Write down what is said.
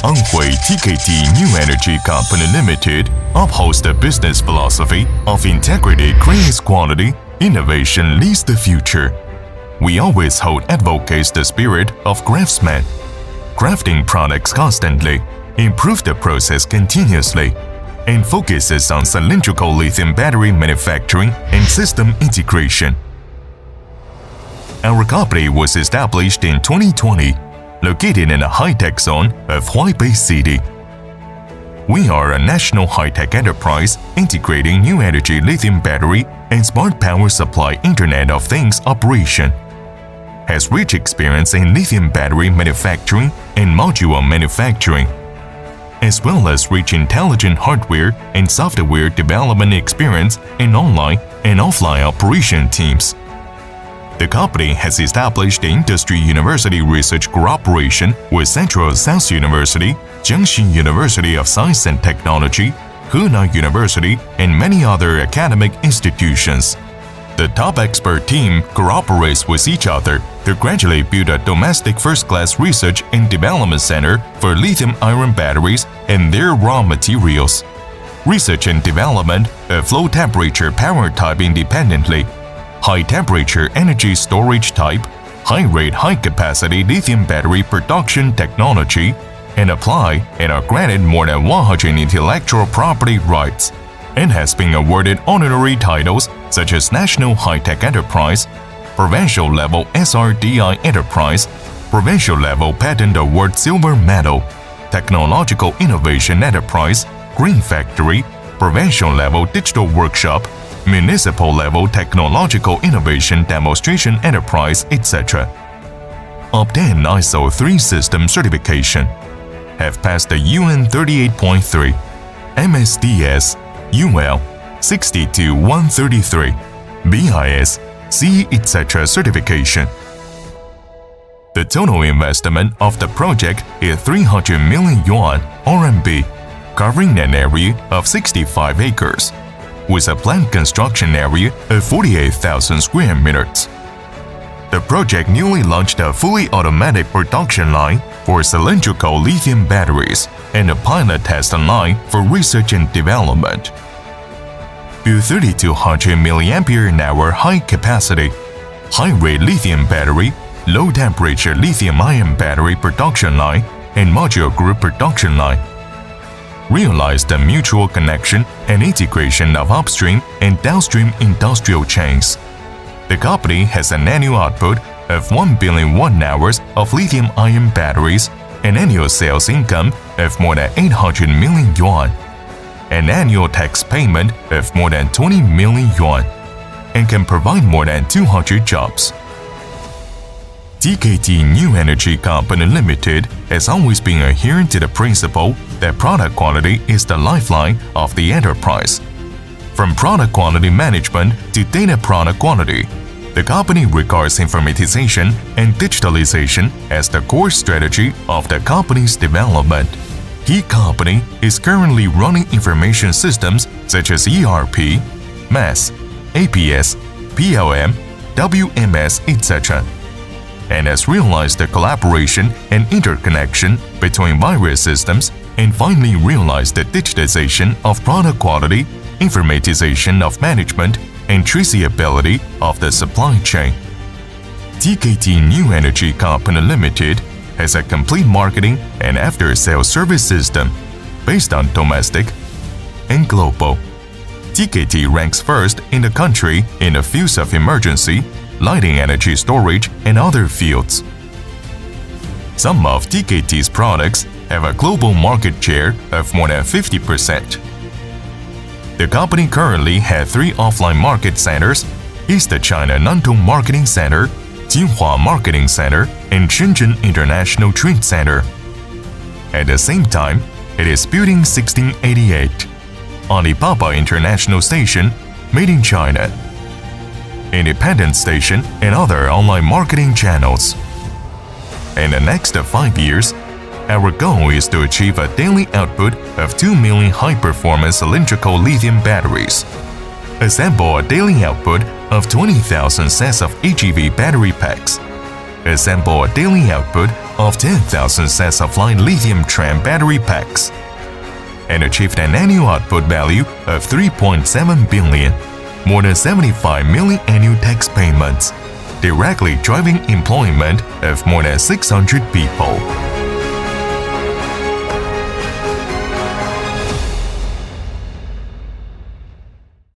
Anhui TKT New Energy Company Limited upholds the business philosophy of integrity creates quality, innovation leads the future. We always advocates the spirit of craftsman, crafting products constantly, improve the process continuously, and focuses on cylindrical lithium battery manufacturing and system integration. Our company was established in 2020, located in a high-tech zone of Huaibei City. We are a national high-tech enterprise integrating new energy lithium battery and smart power supply Internet of Things operation. Has rich experience in lithium battery manufacturing and module manufacturing, as well as rich intelligent hardware and software development experience in online and offline operation teams. The company has established the Industry University Research Cooperation with Central South University, Jiangxi University of Science and Technology, Hunan University, and many other academic institutions. The top expert team cooperates with each other to gradually build a domestic first-class research and development center for lithium-ion batteries and their raw materials. Research and development of low-temperature power type independently, high-temperature energy storage type, high-rate high-capacity lithium battery production technology, and apply and are granted more than 100 intellectual property rights, and has been awarded honorary titles such as National High-Tech Enterprise, Provincial Level SRDI Enterprise, Provincial Level Patent Award Silver Medal, Technological Innovation Enterprise, Green Factory, Provincial Level Digital Workshop, Municipal Level Technological Innovation Demonstration Enterprise, etc. Obtain ISO 3 System Certification. Have passed the UN 38.3, MSDS, UL 62133, BIS, C, etc. certification. The total investment of the project is 300 million yuan RMB, covering an area of 65 acres, with a planned construction area of 48,000 square meters. The project newly launched a fully automatic production line for cylindrical lithium batteries and a pilot test line for research and development. Build 3200 mAh high-capacity, high-rate lithium battery, low-temperature lithium-ion battery production line, and module group production line. Realize the mutual connection and integration of upstream and downstream industrial chains. The company has an annual output of 1 billion watt-hours of lithium-ion batteries, an annual sales income of more than 800 million yuan, an annual tax payment of more than 20 million yuan, and can provide more than 200 jobs. TKT New Energy Company Limited has always been adherent to the principle that product quality is the lifeline of the enterprise. From product quality management to data product quality, the company regards informatization and digitalization as the core strategy of the company's development. The company is currently running information systems such as ERP, MES, APS, PLM, WMS, etc., and has realized the collaboration and interconnection between various systems and finally realized the digitization of product quality, informatization of management, and traceability of the supply chain. TKT New Energy Company Limited has a complete marketing and after-sales service system based on domestic and global. TKT ranks first in the country in the fields of emergency, lighting energy storage, and other fields. Some of TKT's products have a global market share of more than 50%. The company currently has 3 offline market centers: East China Nantong Marketing Center, Jinhua Marketing Center, and Shenzhen International Trade Center. At the same time, it is building 1688, Alibaba International Station, made in China, Independent Station, and other online marketing channels. In the next 5 years, our goal is to achieve a daily output of 2 million high-performance cylindrical lithium batteries, assemble a daily output of 20,000 sets of HEV battery packs, assemble a daily output of 10,000 sets of light lithium-ion battery packs, and achieved an annual output value of 3.7 billion, more than 75 million annual tax payments, directly driving employment of more than 600 people.